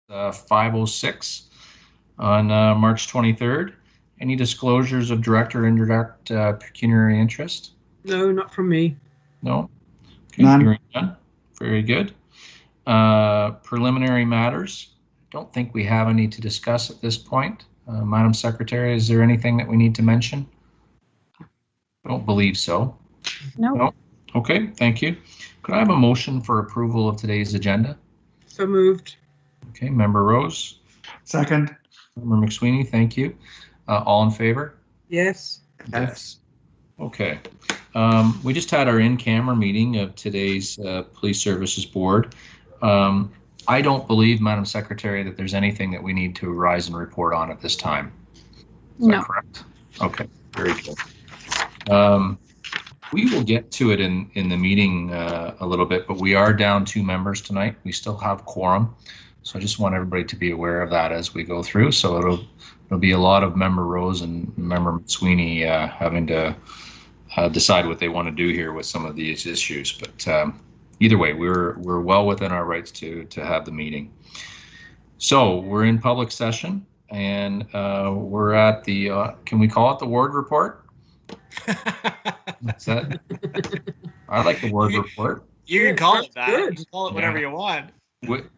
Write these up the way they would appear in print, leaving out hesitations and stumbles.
5:06 on March 23rd. Any disclosures of direct or indirect pecuniary interest? No, not from me. No? Okay, None. None. Very good. Preliminary matters. Don't think we have any to discuss at this point. Madam Secretary, is there anything that we need to mention? Don't believe so. No. Okay, thank you. Could I have a motion for approval of today's agenda? So moved. Okay, Member Rose. Second. Member McSweeney, thank you. All in favor? Yes. Yes. Okay. We just had our in-camera meeting of today's Police Services Board. I don't believe, Madam Secretary, that there's anything that we need to rise and report on at this time. Is that correct? Okay, very good. We will get to it in the meeting a little bit, but we are down 2 members tonight. We still have quorum. So I just want everybody to be aware of that as we go through. So it'll be a lot of Member Rose and Member Sweeney having to decide what they want to do here with some of these issues. But either way, we're well within our rights to have the meeting. So we're in public session, and we're at the can we call it the ward report? What's that? I like the word report. You can call it that. Good. You can call it whatever you want.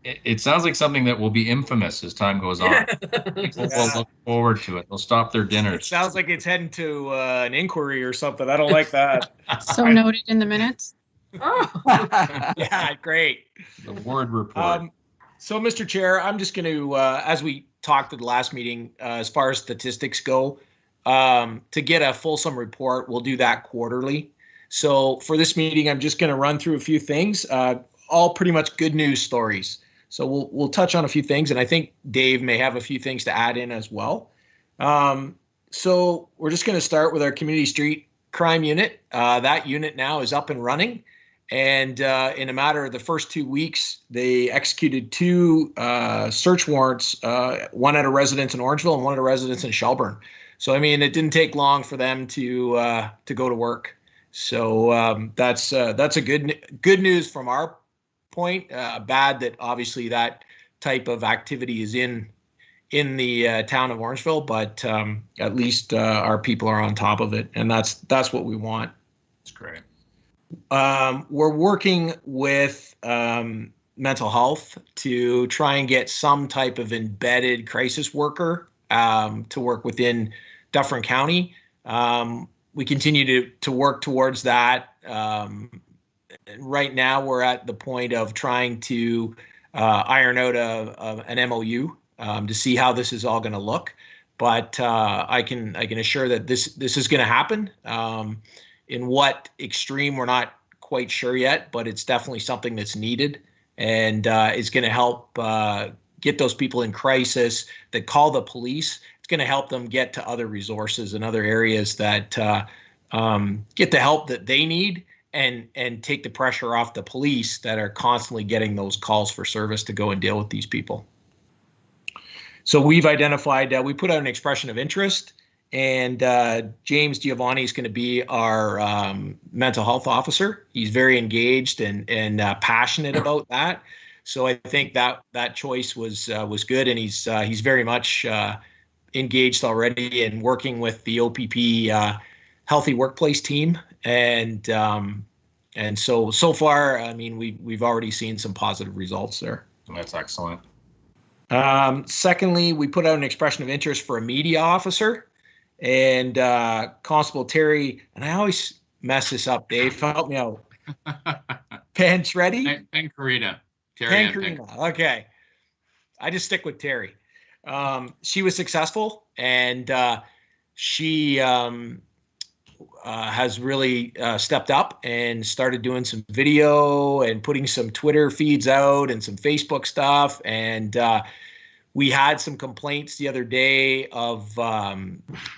It sounds like something that will be infamous as time goes on. People will look forward to it. They'll stop their dinners. It sounds like it's heading to an inquiry or something. I don't like that. So noted in the minutes. Oh. Yeah, great. The word report. So, Mr. Chair, I'm just going to, as we talked at the last meeting, as far as statistics go, to get a fulsome report, we'll do that quarterly. So for this meeting, I'm just going to run through a few things, all pretty much good news stories. So we'll touch on a few things, and I think Dave may have a few things to add in as well. So we're just going to start with our community street crime unit. That unit now is up and running. And in a matter of the first 2 weeks, they executed 2 search warrants, one at a residence in Orangeville and one at a residence in Shelburne. So, I mean, it didn't take long for them to go to work. So that's a good news from our point. Bad that obviously that type of activity is in the town of Orangeville, but at least our people are on top of it, and that's what we want. That's great. We're working with mental health to try and get some type of embedded crisis worker to work within Dufferin County. We continue to work towards that. Right now, we're at the point of trying to iron out an MOU to see how this is all going to look. But I can assure that this is going to happen. In what extreme, we're not quite sure yet, but it's definitely something that's needed, and is going to help get those people in crisis that call the police. It's going to help them get to other resources and other areas that get the help that they need, and take the pressure off the police that are constantly getting those calls for service to go and deal with these people. So we've identified, we put out an expression of interest, and James Giovanni is going to be our mental health officer. He's very engaged and passionate about that. So I think that choice was good, and he's very much engaged already and working with the OPP Healthy Workplace team, and so far, I mean, we've already seen some positive results there. That's excellent. Secondly, we put out an expression of interest for a media officer, and Constable Terry, and I always mess this up, Dave, help me out. Penshreddy? Pencarina. Pencarina, okay. I just stick with Terry. She was successful, and she has really stepped up and started doing some video and putting some Twitter feeds out and some Facebook stuff. And we had some complaints the other day of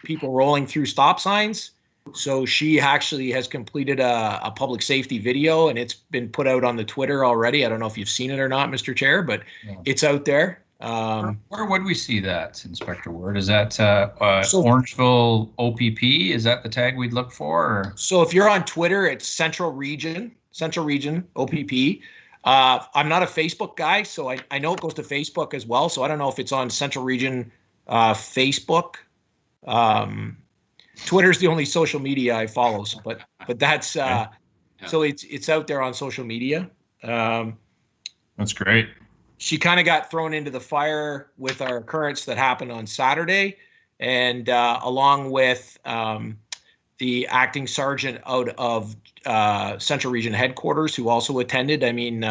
people rolling through stop signs. So she actually has completed a public safety video, and it's been put out on the Twitter already. I don't know if you've seen it or not, Mr. Chair, but it's out there. Where would we see that, Inspector Ward? Is that Orangeville OPP? Is that the tag we'd look for? Or? So if you're on Twitter, it's Central Region OPP. I'm not a Facebook guy, so I know it goes to Facebook as well. So I don't know if it's on Central Region Facebook. Twitter's the only social media I follow, so, but that's so it's out there on social media. That's great. She kind of got thrown into the fire with our occurrence that happened on Saturday, and along with the acting sergeant out of Central Region headquarters, who also attended. I mean,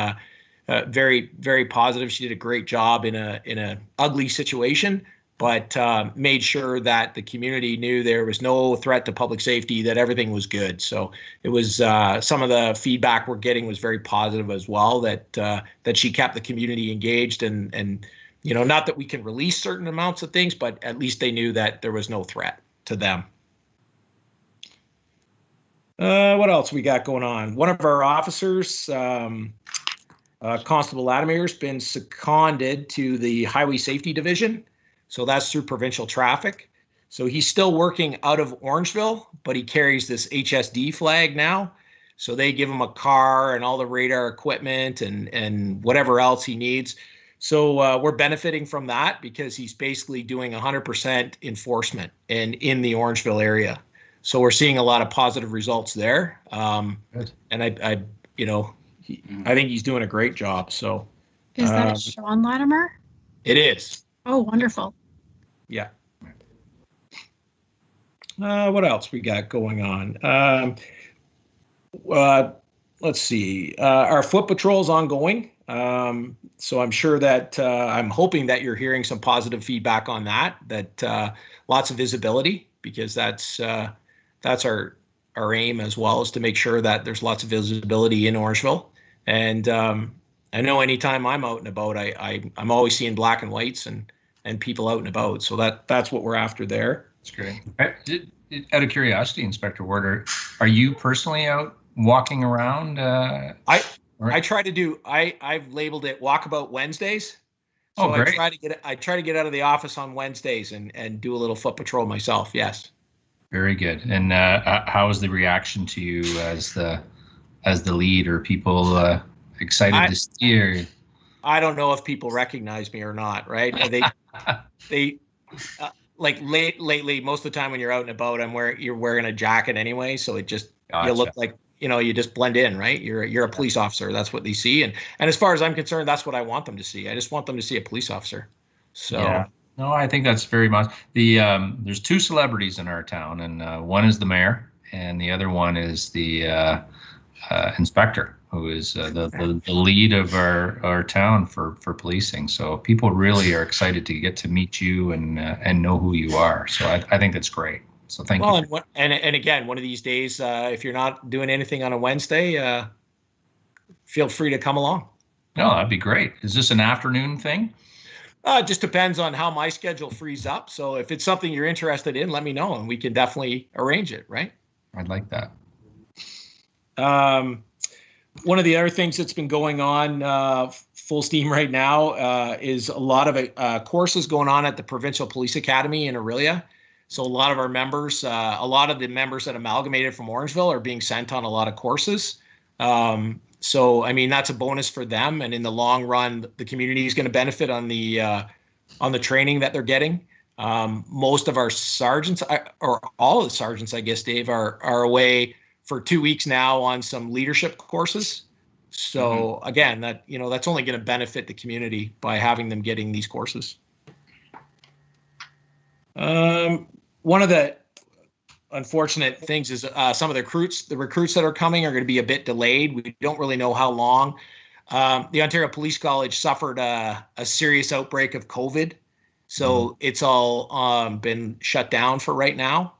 very, very positive. She did a great job in a ugly situation, but made sure that the community knew there was no threat to public safety, that everything was good. So it was some of the feedback we're getting was very positive as well, that she kept the community engaged, and you know, not that we can release certain amounts of things, but at least they knew that there was no threat to them. What else we got going on? One of our officers, Constable Latimer's been seconded to the Highway Safety Division. So that's through provincial traffic. So he's still working out of Orangeville, but he carries this HSD flag now. So they give him a car and all the radar equipment and whatever else he needs. So we're benefiting from that because he's basically doing 100% enforcement and in the Orangeville area. So we're seeing a lot of positive results there. And I you know, I think he's doing a great job. So Is that Sean Latimer? it is. Oh, wonderful. Yeah. What else we got going on? Let's see. Our foot patrol is ongoing. So I'm sure that I'm hoping that you're hearing some positive feedback on that lots of visibility, because that's our aim as well, is to make sure that there's lots of visibility in Orangeville. And I know anytime I'm out and about, I'm always seeing black and whites and people out and about. So that's what we're after there. That's great. Out of curiosity, Inspector Ward, are you personally out walking around? I try to do. I've labeled it Walkabout Wednesdays. So great. I try to get out of the office on Wednesdays and do a little foot patrol myself. Yes. Very good. And how is the reaction to you as the lead? Are people excited to see you? I don't know if people recognize me or not. Right? They like lately. Most of the time when you're out and about, you're wearing a jacket anyway, so it just you look like, you know, you just blend in, right? You're a police officer. That's what they see, and as far as I'm concerned, that's what I want them to see. I just want them to see a police officer. So. Yeah. No, I think that's very much there's two celebrities in our town, and one is the mayor, and the other one is the inspector, who is the lead of our town for policing. So people really are excited to get to meet you and know who you are. So I think that's great. So thank you. And again, one of these days, if you're not doing anything on a Wednesday, feel free to come along. No, that'd be great. Is this an afternoon thing? It just depends on how my schedule frees up. So if it's something you're interested in, let me know, and we can definitely arrange it, right? I'd like that. One of the other things that's been going on full steam right now is a lot of courses going on at the Provincial Police Academy in Orillia. So a lot of our members, a lot of the members that amalgamated from Orangeville are being sent on a lot of courses. So, I mean, that's a bonus for them. And in the long run, the community is going to benefit on the training that they're getting. Most of our sergeants, or all of the sergeants, I guess, Dave, are away for 2 weeks now on some leadership courses. So again, that's only going to benefit the community by having them getting these courses. One of the unfortunate things is some of the recruits that are coming are going to be a bit delayed. We don't really know how long. The Ontario Police College suffered a serious outbreak of COVID, so it's all been shut down for right now.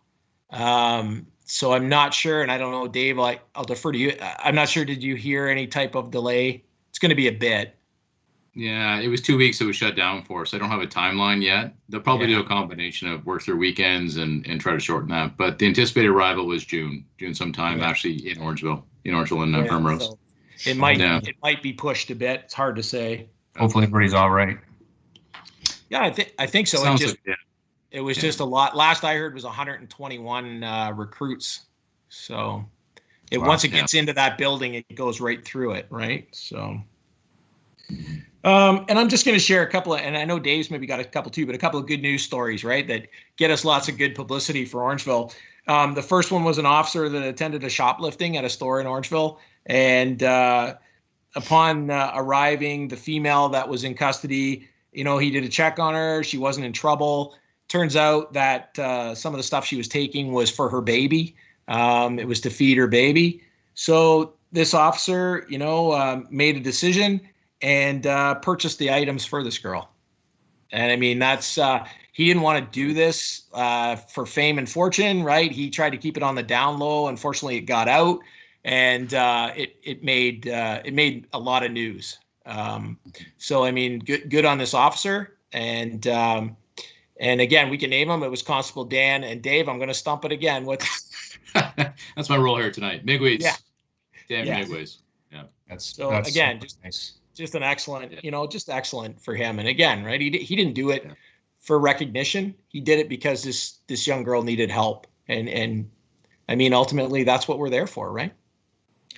So I'm not sure, and I don't know, Dave, I'll defer to you. I'm not sure, did you hear any type of delay? It's going to be a bit. Yeah, it was 2 weeks it was shut down for, so I don't have a timeline yet. They'll probably do a combination of work through weekends and try to shorten that. But the anticipated arrival was June sometime, actually in Orangeville and Primrose. So it might be pushed a bit. It's hard to say. Hopefully everybody's all right. Yeah, I think so. It was just a lot. Last I heard was 121 recruits. So once it gets into that building, it goes right through it, right? So. And I'm just going to share a couple of, and I know Dave's maybe got a couple too, but a couple of good news stories, right, that get us lots of good publicity for Orangeville. The first one was an officer that attended a shoplifting at a store in Orangeville, and upon arriving, the female that was in custody, he did a check on her. She wasn't in trouble. Turns out that some of the stuff she was taking was for her baby. It was to feed her baby. So this officer, made a decision and purchased the items for this girl. And I mean, that's he didn't want to do this for fame and fortune, right? He tried to keep it on the down low. Unfortunately, it got out, and it made a lot of news. So I mean, good on this officer. And again, we can name him. It was Constable Dan. And Dave, I'm going to stump it again. That's my role here tonight. Migways. Yeah. Dan Yeah. Migways. Yeah. That's again, so nice. Just an excellent, just excellent for him. And again, right, he didn't do it for recognition. He did it because this young girl needed help. And I mean, ultimately, that's what we're there for, right?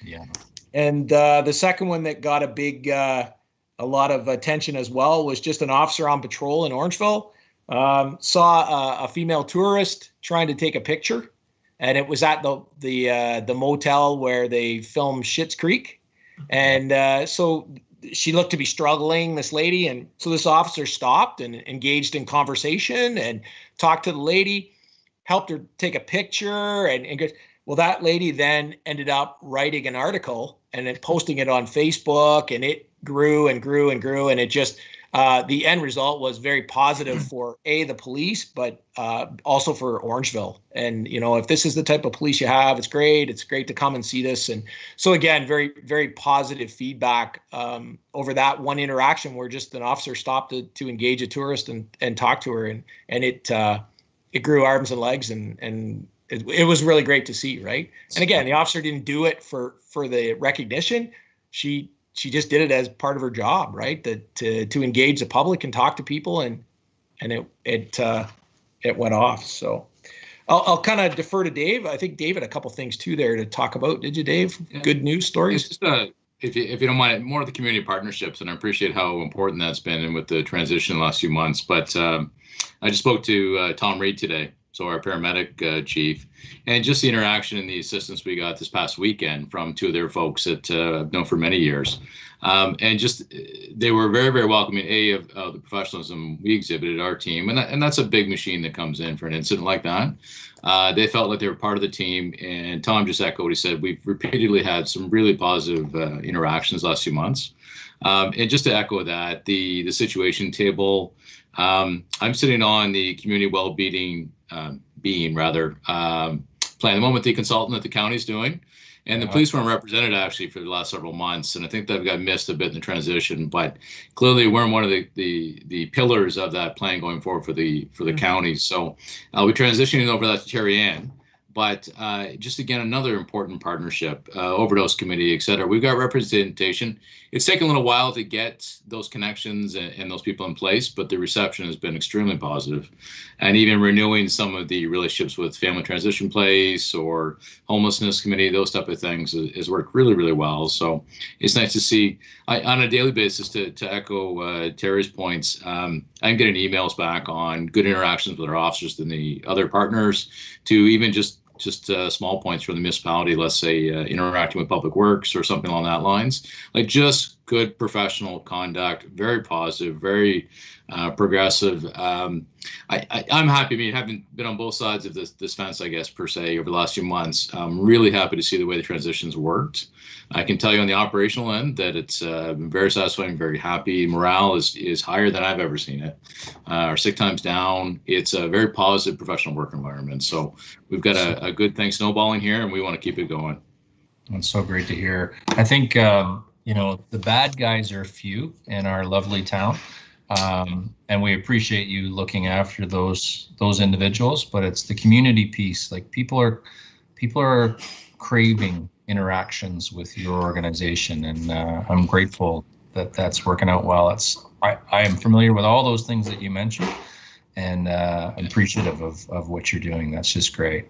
Yeah. And the second one that got a lot of attention as well was just an officer on patrol in Orangeville. Saw a female tourist trying to take a picture, and it was at the motel where they filmed Schitt's Creek. And so she looked to be struggling, this lady. And so this officer stopped and engaged in conversation and talked to the lady, helped her take a picture. And well, that lady then ended up writing an article and then posting it on Facebook, and it grew and grew and grew. And it just, the end result was very positive for the police, but also for Orangeville. And, if this is the type of police you have, it's great. It's great to come and see this. And so again, very, very positive feedback over that one interaction where just an officer stopped to engage a tourist and talk to her. And it grew arms and legs, and it was really great to see. Right. And again, the officer didn't do it for the recognition. She just did it as part of her job, right? To engage the public and talk to people, and it went off. So I'll kind of defer to Dave. I think Dave had a couple things too there to talk about. Did you, Dave? Yeah. Good news stories. It's just if you don't mind, more of the community partnerships, and I appreciate how important that's been and with the transition the last few months. But I just spoke to Tom Reed today, so our paramedic chief, and just the interaction and the assistance we got this past weekend from two of their folks that I've known for many years. And just they were very, very welcoming, of the professionalism we exhibited, our team. And that's a big machine that comes in for an incident like that. They felt like they were part of the team. And Tom just echoed what he said. We've repeatedly had some really positive interactions last few months. And just to echo that, the situation table, I'm sitting on the community well-being plan, the one with the consultant that the county's doing. And the police weren't represented actually for the last several months, and I think that got missed a bit in the transition. But clearly, we're one of the pillars of that plan going forward for the county. So we're transitioning over that to Terry Ann. But just again, another important partnership, overdose committee, et cetera. We've got representation. It's taken a little while to get those connections and those people in place, but the reception has been extremely positive. And even renewing some of the relationships with family transition place or homelessness committee, those type of things has worked really, really well. So it's nice to see on a daily basis, to echo Terry's points. I'm getting emails back on good interactions with our officers and the other partners, to even just small points from the municipality, let's say interacting with public works or something along that lines, like just good professional conduct, very positive, very progressive. I'm happy. I mean, having been on both sides of this fence, I guess, per se, over the last few months, I'm really happy to see the way the transitions worked. I can tell you on the operational end that it's been very satisfying, very happy. Morale is higher than I've ever seen it. Our sick time's down. It's a very positive professional work environment. So we've got a good thing snowballing here, and we want to keep it going. That's so great to hear. I think, the bad guys are few in our lovely town. And we appreciate you looking after those individuals, but it's the community piece. Like people are craving interactions with your organization, and I'm grateful that that's working out well. I am familiar with all those things that you mentioned, and I'm appreciative of what you're doing. That's just great.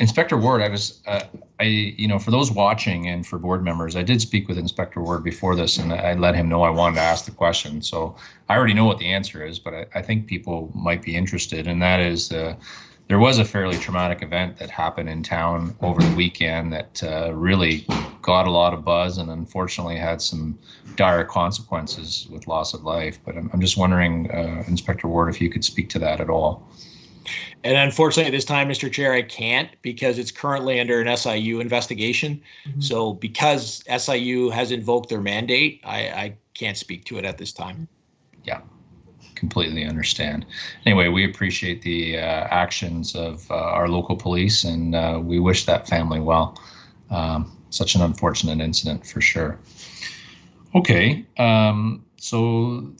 Inspector Ward, for those watching and for board members, I did speak with Inspector Ward before this, and I let him know I wanted to ask the question. So I already know what the answer is, but I think people might be interested, and that is there was a fairly traumatic event that happened in town over the weekend that really got a lot of buzz and unfortunately had some dire consequences with loss of life. But I'm just wondering, Inspector Ward, if you could speak to that at all. And unfortunately, at this time, Mr. Chair, I can't because it's currently under an SIU investigation. So because SIU has invoked their mandate, I can't speak to it at this time. Yeah. Completely understand. Anyway, we appreciate the actions of our local police, and we wish that family well. Such an unfortunate incident for sure. Okay, so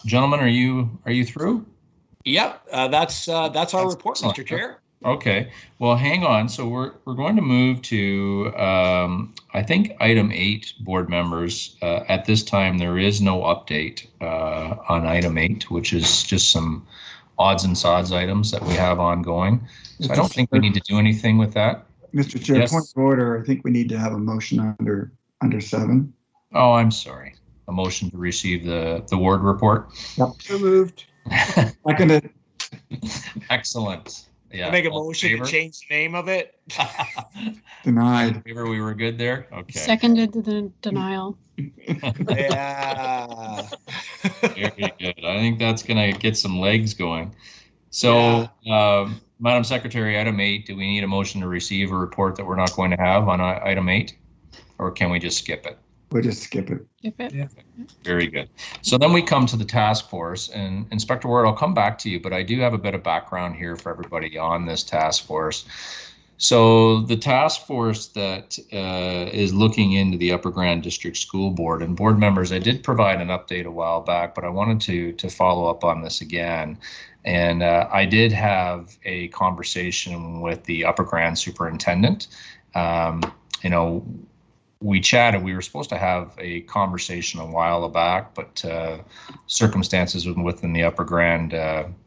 gentlemen, are you through? Yep, that's our report, excellent. Mr. Chair. Okay, well, hang on. So we're going to move to, I think, item 8, board members. At this time, there is no update on item 8, which is just some odds and sods items that we have ongoing. So I don't think we need to do anything with that. Mr. Chair, Yes. Point of order. I think we need to have a motion under 7. Oh, I'm sorry. A motion to receive the ward report. So moved. Seconded. Excellent. Yeah. Make a all in motion to favor? change the name of it. Denied. Favor, we were good there. Okay. Seconded the denial. Yeah. Very good. I think that's going to get some legs going. So, Madam Secretary, item 8, do we need a motion to receive a report that we're not going to have on item 8? Or can we just skip it? We'll just skip it. If it, Yeah. Very good. So then we come to the task force, and Inspector Ward, I'll come back to you, but I do have a bit of background here for everybody on this task force. So the task force that is looking into the Upper Grand District School Board and board members, I did provide an update a while back, but I wanted to follow up on this again. And I did have a conversation with the Upper Grand superintendent. We chatted. We were supposed to have a conversation a while back, but circumstances within the Upper Grand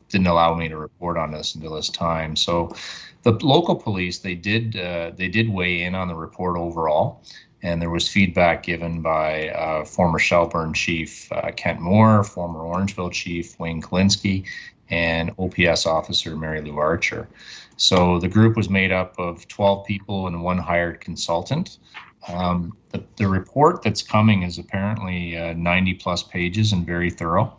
didn't allow me to report on this until this time. So the local police, they did weigh in on the report overall, and there was feedback given by former Shelburne Chief Kent Moore, former Orangeville Chief Wayne Kalinsky, and OPS officer Mary Lou Archer. So the group was made up of 12 people and 1 hired consultant. The report that's coming is apparently 90 plus pages and very thorough.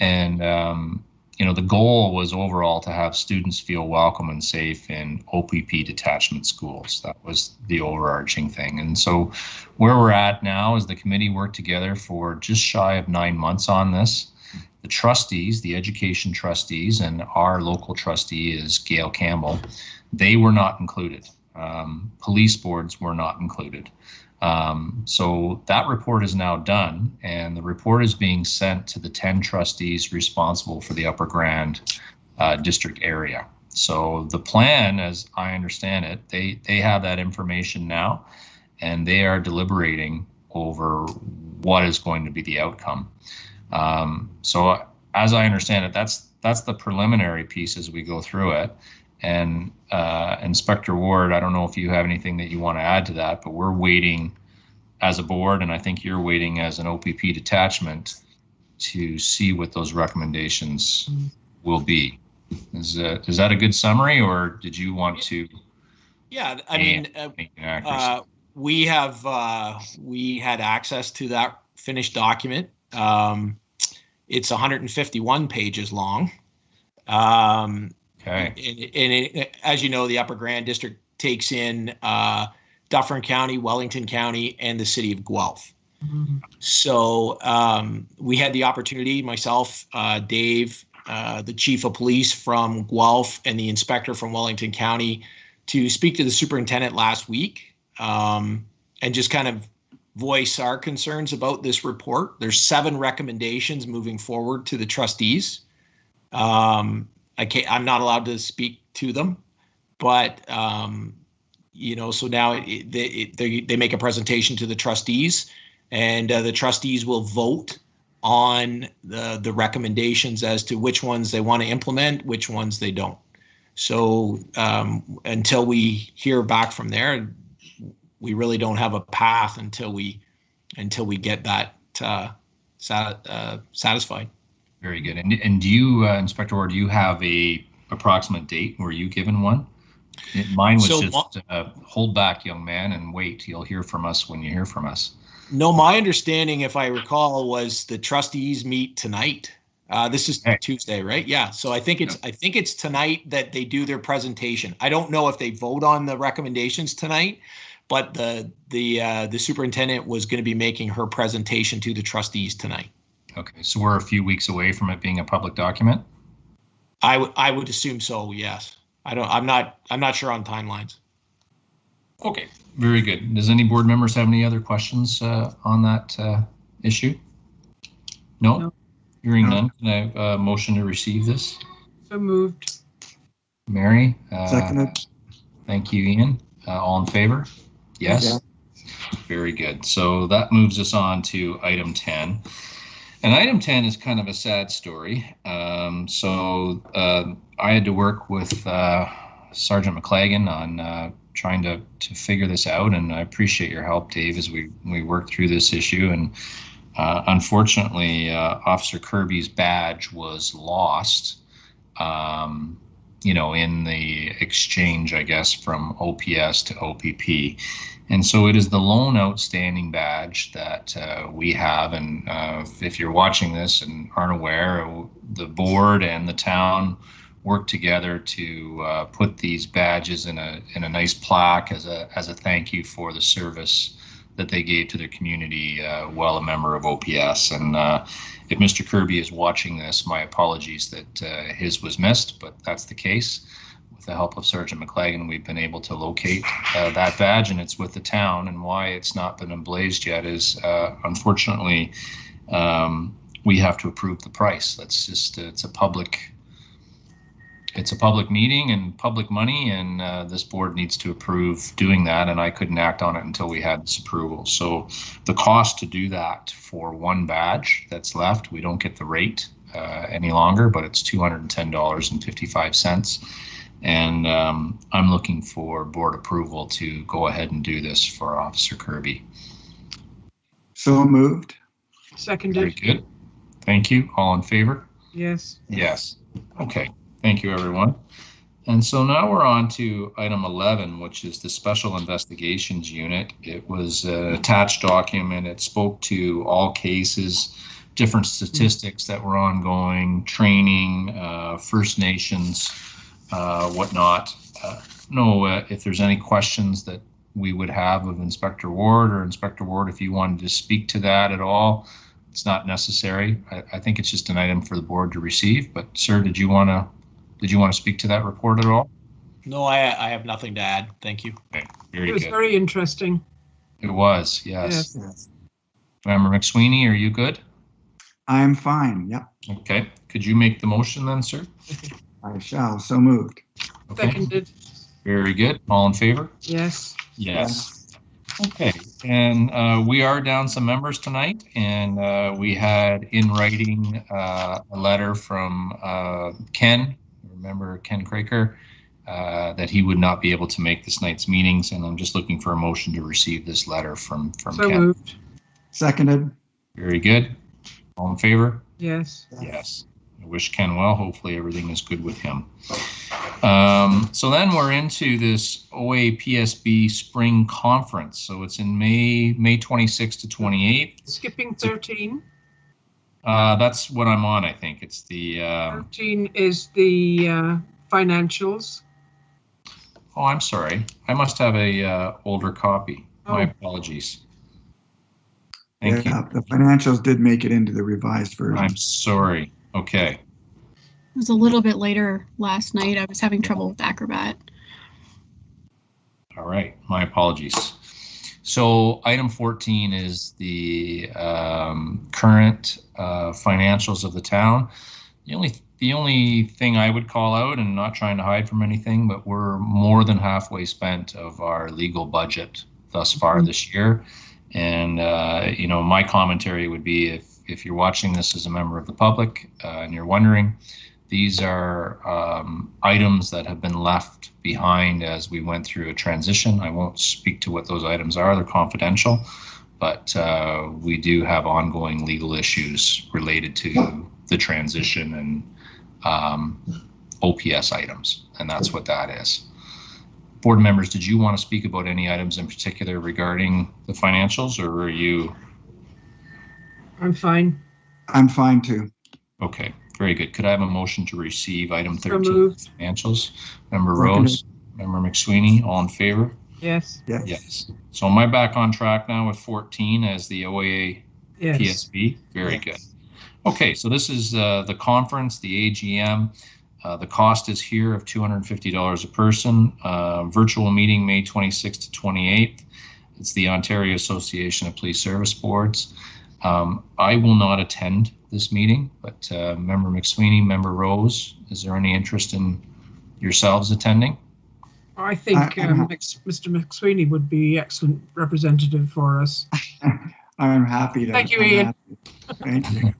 And, the goal was overall to have students feel welcome and safe in OPP detachment schools. That was the overarching thing. And so where we're at now is the committee worked together for just shy of 9 months on this. The trustees, the education trustees, and our local trustee is Gail Campbell, they were not included. Police boards were not included. So that report is now done, and the report is being sent to the 10 trustees responsible for the Upper Grand district area. So the plan, as I understand it, they have that information now, and they are deliberating over what is going to be the outcome. So as I understand it, that's the preliminary piece as we go through it. And Inspector Ward, I don't know if you have anything that you want to add to that, but we're waiting as a board, and I think you're waiting as an OPP detachment to see what those recommendations will be. Is that a good summary, or did you want to? Yeah, I mean, we had access to that finished document. It's 151 pages long. Okay. And as you know, the Upper Grand District takes in Dufferin County, Wellington County, and the city of Guelph. So we had the opportunity, myself, Dave, the chief of police from Guelph, and the inspector from Wellington County, to speak to the superintendent last week and just kind of voice our concerns about this report. There's 7 recommendations moving forward to the trustees. I'm not allowed to speak to them, but so now they make a presentation to the trustees, and the trustees will vote on the recommendations as to which ones they want to implement, which ones they don't. So until we hear back from there, we really don't have a path until we get that satisfied. Very good. And do you, Inspector Ward, do you have a approximate date? Were you given one? Mine was So, just hold back, young man, and wait. You'll hear from us when you hear from us. No, my understanding, if I recall, was the trustees meet tonight. This is Tuesday, right? Yeah. So I think it's tonight that they do their presentation. I don't know if they vote on the recommendations tonight, but the superintendent was going to be making her presentation to the trustees tonight. Okay, so we're a few weeks away from it being a public document. I would assume so. Yes. I'm not sure on timelines. Okay, very good. Does any board members have any other questions on that issue? No? Hearing none, can I have a motion to receive this? So moved. Mary? Seconded. Thank you, Ian. All in favor? Yes? Yeah. Very good. So that moves us on to item 10. And item 10 is kind of a sad story. I had to work with Sergeant McLagan on trying to figure this out, and I appreciate your help, Dave, as we work through this issue. And unfortunately, Officer Kirby's badge was lost, in the exchange, I guess, from OPS to OPP. And so it is the lone outstanding badge that we have. And if you're watching this and aren't aware, the board and the town work together to put these badges in a nice plaque as a thank you for the service that they gave to their community while a member of OPS. And if Mr. Kirby is watching this, my apologies that his was missed, but that's the case. With the help of Sergeant McLagan, we've been able to locate that badge, and it's with the town. And why it's not been emblazed yet is, unfortunately, we have to approve the price. That's just it's a public meeting and public money, and this board needs to approve doing that. And I couldn't act on it until we had this approval. So the cost to do that for one badge that's left, we don't get the rate any longer, but it's $210.55. And I'm looking for board approval to go ahead and do this for Officer Kirby. So moved. Seconded. Very good. Thank you. All in favor? Yes. Yes. Okay. Thank you, everyone. And so now we're on to item 11, which is the Special Investigations Unit. It was an attached document. It spoke to all cases, different statistics that were ongoing, training, First Nations, whatnot. If there's any questions that we would have of Inspector Ward, or Inspector Ward, if you wanted to speak to that at all, it's not necessary. I think it's just an item for the board to receive. But sir, did you want to speak to that report at all? No, I have nothing to add. Thank you. Okay, very It was good. very interesting. It was, yes. Yes. Member McSweeney, are you good? I'm fine. Yep, Okay. Could you make the motion then, sir? I shall. So moved. Okay. Seconded. Very good. All in favor? Yes. Yes. Okay. And we are down some members tonight, and we had in writing a letter from Ken, remember Ken Craker, that he would not be able to make this night's meetings, and I'm just looking for a motion to receive this letter from So Ken. moved. Seconded. Very good. All in favor? Yes. Yes. I wish Ken well. Hopefully everything is good with him. So then we're into this OAPSB Spring Conference. So it's in May 26th to 28th. Skipping 13. That's what I'm on, I think. It's the... 13 is the financials. Oh, I'm sorry. I must have a older copy. My Oh. apologies. Thank Yeah, you. the financials did make it into the revised version. I'm sorry. Okay. It was a little bit later last night. I was having trouble with Acrobat. All right. My apologies. So item 14 is the current financials of the town. The only thing I would call out, and not trying to hide from anything, but we're more than halfway spent of our legal budget thus far this year. And my commentary would be, if you're watching this as a member of the public and you're wondering, These are items that have been left behind as we went through a transition. I won't speak to what those items are, they're confidential, but we do have ongoing legal issues related to the transition and OPS items, and that's what that is. Board members, did you want to speak about any items in particular regarding the financials, or are you? I'm fine. I'm fine too. Okay, very good. Could I have a motion to receive item So 13, moved. financials? Member Seconded. Rose, Member McSweeney, all in favor? Yes. Yes. Yes. So am I back on track now with 14 as the OAA Yes. PSB? Very good. Okay, so this is the conference, the AGM. The cost is here of $250 a person. Virtual meeting May 26th to 28th. It's the Ontario Association of Police Service Boards. I will not attend this meeting, but Member McSweeney, Member Rose, is there any interest in yourselves attending? I think Mr. McSweeney would be excellent representative for us. I'm happy to. Thank you, Ian. Thank you.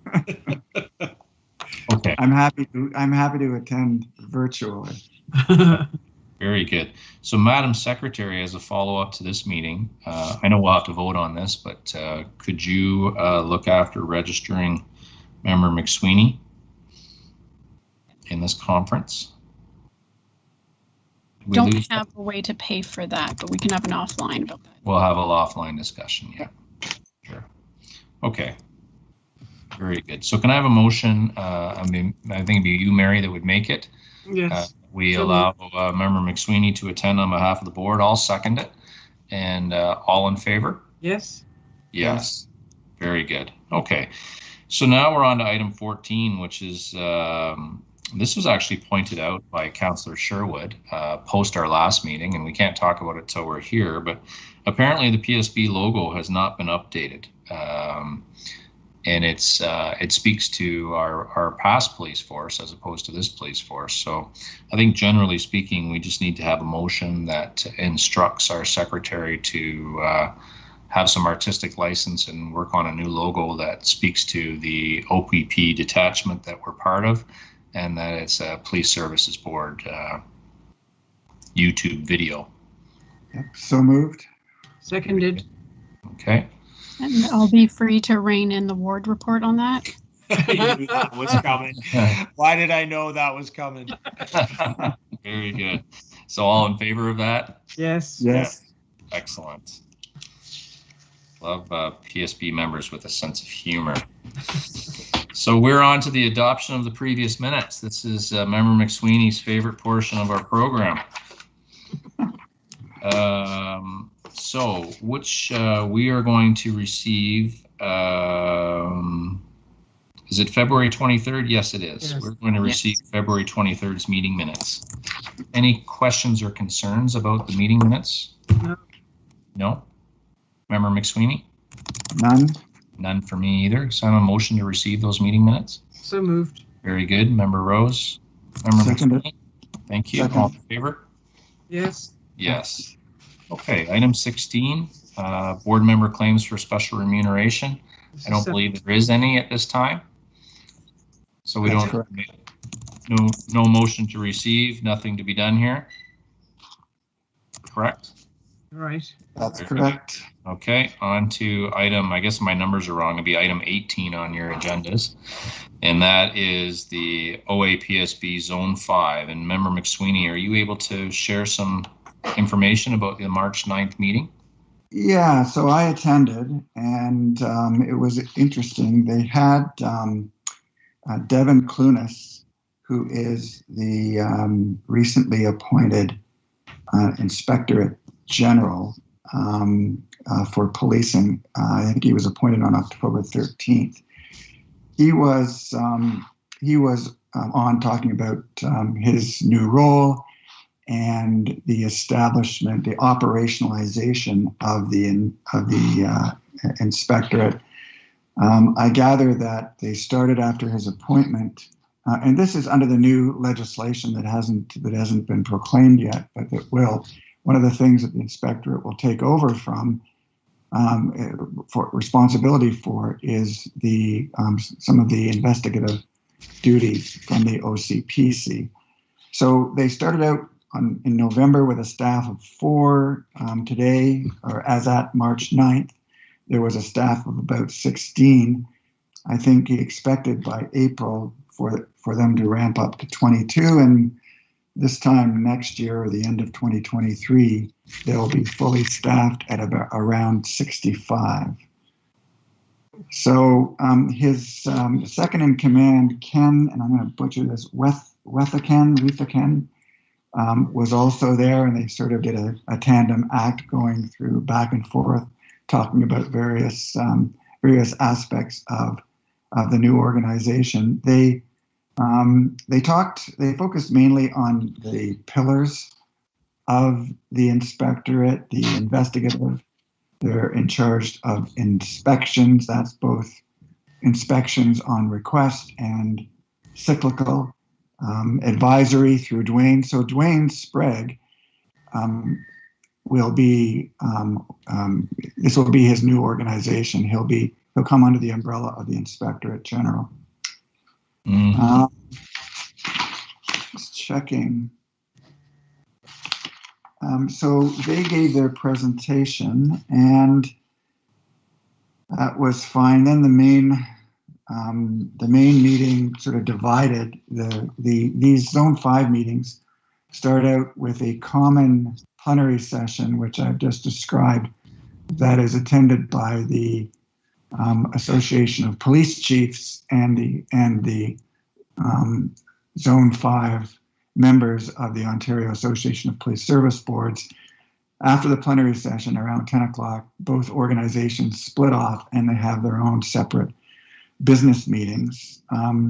Okay. I'm happy to attend virtually. Very good. So, Madam Secretary, as a follow-up to this meeting, I know we'll have to vote on this, but could you look after registering Member McSweeney in this conference? We Don't lose- have a way to pay for that, but we can have an offline about that. We'll have a offline discussion, yeah. Sure. Okay. Very good. So can I have a motion? I think it'd be you, Mary, that would make it. Yes. We So allow Member McSweeney to attend on behalf of the board. I'll second it. And all in favor? Yes. Yes. Very good. Okay. So now we're on to item 14, which is, this was actually pointed out by Councillor Sherwood post our last meeting, and we can't talk about it till we're here, but apparently the PSB logo has not been updated. And it speaks to our past police force as opposed to this police force. So I think generally speaking, we just need to have a motion that instructs our secretary to have some artistic license and work on a new logo that speaks to the OPP detachment that we're part of, and that it's a Police Services Board YouTube video. Yep. So moved. Seconded. Okay. And I'll be free to rein in the ward report on that. I knew that was coming. Why did I know that was coming? Very good. So all in favor of that? Yes. Yes. Excellent. Love PSB members with a sense of humor. So we're on to the adoption of the previous minutes. This is Member McSweeney's favorite portion of our program. So which we are going to receive, is it February 23rd? Yes, it is. Yes. We're going to receive February 23rd's meeting minutes. Any questions or concerns about the meeting minutes? No. No? Member McSweeney? None. None for me either. So I have a motion to receive those meeting minutes. So moved. Very good. Member Rose? Member Seconded. McSweeney? Thank you. Second. All in favor? Yes. Yes. Okay, item 16, board member claims for special remuneration. I don't believe there is any at this time. So we That's don't, correct. no motion to receive, nothing to be done here. Correct? Right. That's correct. Okay, on to item, I guess my numbers are wrong, it'll be item 18 on your agendas. And that is the OAPSB Zone 5. And Member McSweeney, are you able to share some information about the March 9th meeting? Yeah, so I attended, and it was interesting. They had Devin Clunas, who is the recently appointed Inspectorate General for policing. I think he was appointed on October 13th. He was on talking about his new role and the establishment, the operationalization of the inspectorate. I gather that they started after his appointment, and this is under the new legislation that hasn't been proclaimed yet, but that will. One of the things that the inspectorate will take over from for responsibility for is the some of the investigative duties from the OCPC. So they started out in November with a staff of 4. Today, or as at March 9th, there was a staff of about 16. I think he expected by April for them to ramp up to 22, and this time next year, or the end of 2023, they'll be fully staffed at about around 65. So his second in command, Ken, and I'm going to butcher this, Wethaken, was also there, and they sort of did a tandem act going through back and forth, talking about various aspects of the new organization. They focused mainly on the pillars of the inspectorate, the investigative. They're in charge of inspections. That's both inspections on request and cyclical, advisory through Dwayne. So Dwayne Sprague will be, this will be his new organization. He'll come under the umbrella of the Inspectorate General. Just checking. So they gave their presentation, and that was fine. Then the main meeting sort of divided. These Zone 5 meetings start out with a common plenary session, which I've just described, that is attended by the Association of Police Chiefs and the Zone 5 members of the Ontario Association of Police Service Boards. After the plenary session around 10 o'clock, both organizations split off and they have their own separate business meetings.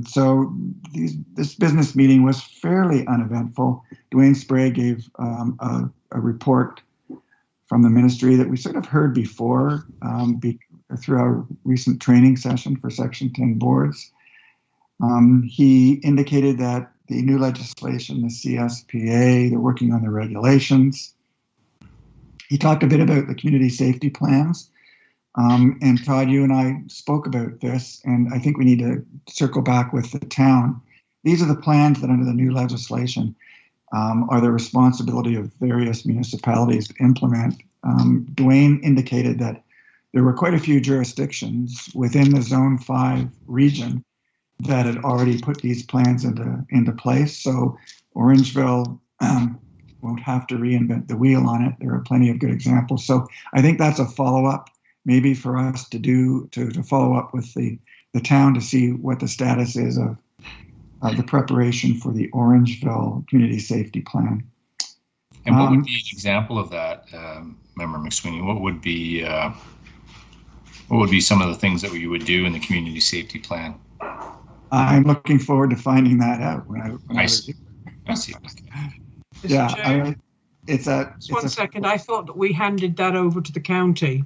So this business meeting was fairly uneventful. Dwayne Sprague gave a report from the ministry that we sort of heard before through our recent training session for Section 10 boards. He indicated that the new legislation, the CSPA, they're working on the regulations. He talked a bit about the community safety plans. And Todd, you and I spoke about this, and I think we need to circle back with the town. These are the plans that under the new legislation are the responsibility of various municipalities to implement. Dwayne indicated that there were quite a few jurisdictions within the Zone 5 region that had already put these plans into place. So Orangeville won't have to reinvent the wheel on it. There are plenty of good examples. So I think that's a follow-up maybe for us to do, to follow up with the town to see what the status is of the preparation for the Orangeville Community Safety Plan. And what would be an example of that, Member McSweeney? What would be some of the things that you would do in the Community Safety Plan? I'm looking forward to finding that out. I see. Yeah, One second. I thought that we handed that over to the county.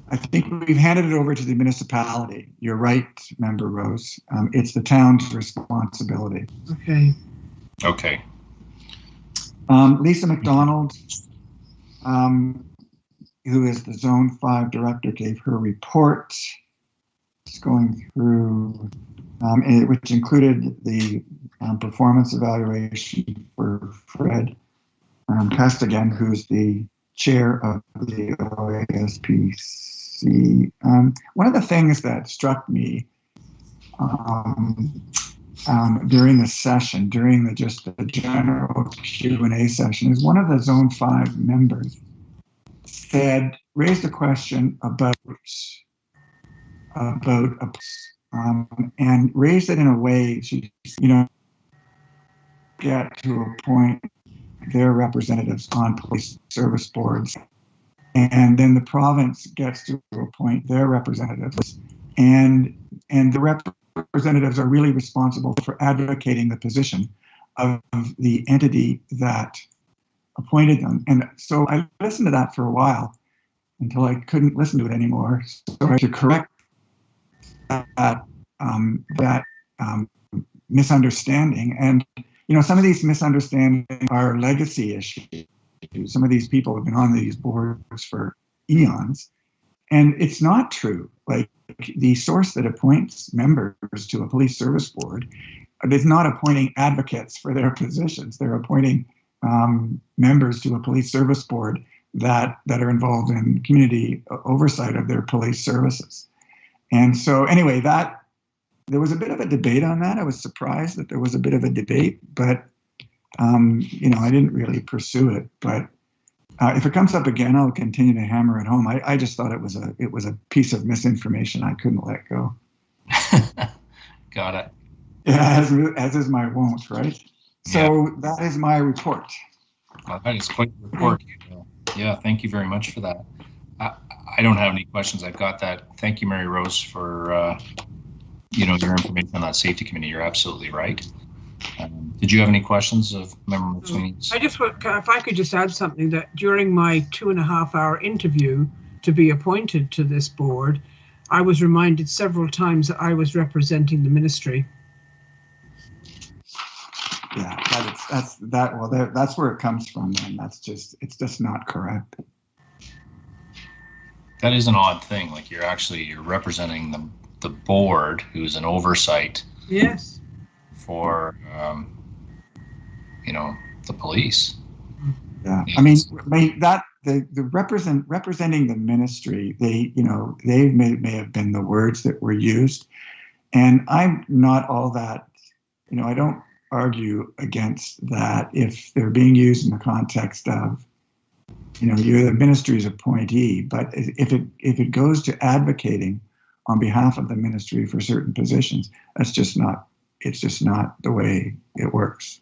I think we've handed it over to the municipality. You're right, Member Rose. It's the town's responsibility. Okay. Lisa McDonald, who is the Zone 5 director, gave her report. It's going through, which included the performance evaluation for Fred Castigan, who's the chair of the OASPC. One of the things that struck me during the session, during the general Q&A session, is one of the Zone 5 members raised a question about and raised it in a way, get to appoint their representatives on police service boards, and then the province gets to appoint their representatives, and the representatives are really responsible for advocating the position of the entity that appointed them. And so I listened to that for a while until I couldn't listen to it anymore. So I should correct that misunderstanding. And some of these misunderstandings are legacy issues. Some of these people have been on these boards for eons, and it's not true. Like, the source that appoints members to a police service board is not appointing advocates for their positions. They're appointing members to a police service board that are involved in community oversight of their police services. And so anyway, there was a bit of a debate on that. I was surprised that there was a bit of a debate, but I didn't really pursue it. But if it comes up again, I'll continue to hammer it home. I just thought it was a piece of misinformation I couldn't let go. Got it. Yeah, as is my wont, right? So that is my report. Well, that is quite a report. Yeah, thank you very much for that. I don't have any questions. I've got that. Thank you, Mary Rose, for your information on that safety committee. You're absolutely right. Did you have any questions of Member McSweeney's? I just want, if I could just add something, that during my 2.5-hour interview to be appointed to this board, I was reminded several times that I was representing the ministry. Yeah, that's where it comes from. Then it's just not correct. That is an odd thing. Like you're representing the board, who's an oversight. Yes. For the police. Yeah, I mean that the representing the ministry. They may have been the words that were used, and I'm not all that. I don't argue against that if they're being used in the context of you're the ministry's appointee. But if it goes to advocating on behalf of the ministry for certain positions, it's just not the way it works.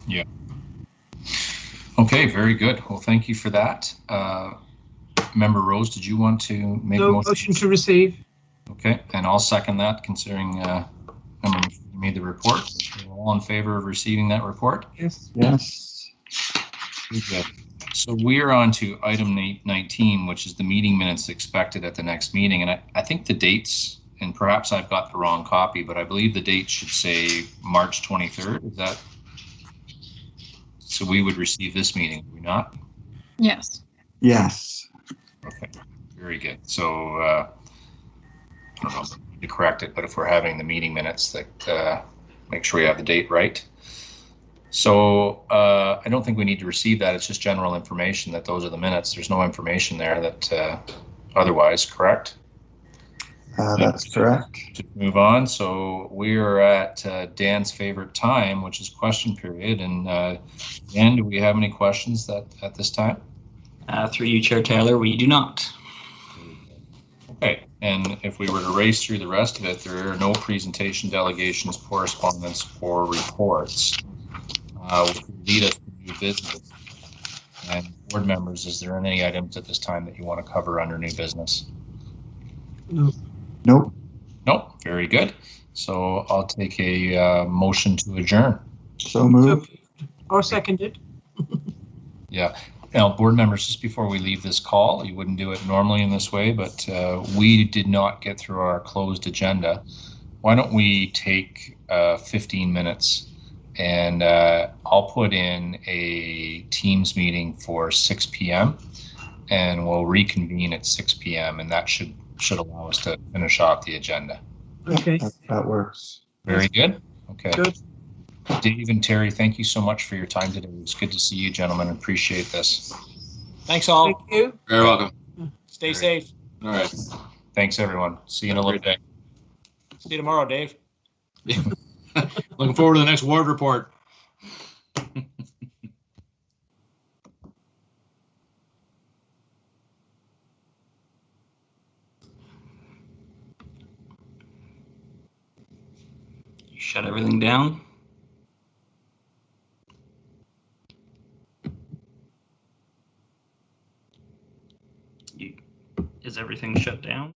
Yeah. Okay, very good. Well, thank you for that. Member Rose, did you want to make a motion to receive? Okay, and I'll second that, considering Member made the report. We're all in favor of receiving that report? Yes. Yes. Very good. So we're on to item 19, which is the meeting minutes expected at the next meeting. And I think the dates, and perhaps I've got the wrong copy, but I believe the date should say March 23rd. Is that? So we would receive this meeting, would we not? Yes. Yes. Okay, very good. So I don't know to correct it, but if we're having the meeting minutes, that make sure we have the date right. So I don't think we need to receive that. It's just general information that those are the minutes. There's no information there that otherwise, correct? That's correct. To move on. So we are at Dan's favorite time, which is question period. And Dan, do we have any questions at this time? Through you, Chair Taylor, we do not. Okay, and if we were to race through the rest of it, there are no presentation, delegations, correspondence, or reports. Which would lead us to new business. And board members, is there any items at this time that you want to cover under new business? No. Nope. Nope. Very good. So I'll take a motion to adjourn. So moved. Or seconded. Yeah. Now, board members, just before we leave this call, you wouldn't do it normally in this way, but we did not get through our closed agenda. Why don't we take 15 minutes? And I'll put in a Teams meeting for 6 p.m. and we'll reconvene at 6 p.m. and that should allow us to finish off the agenda. Okay. That works. Very good. Okay. Good. Dave and Terry, thank you so much for your time today. It was good to see you, gentlemen. Appreciate this. Thanks all. Thank you. Very welcome. Stay safe. All right. Thanks, everyone. See you in a little bit. See you tomorrow, Dave. Looking forward to the next ward report. You shut everything down. Is everything shut down?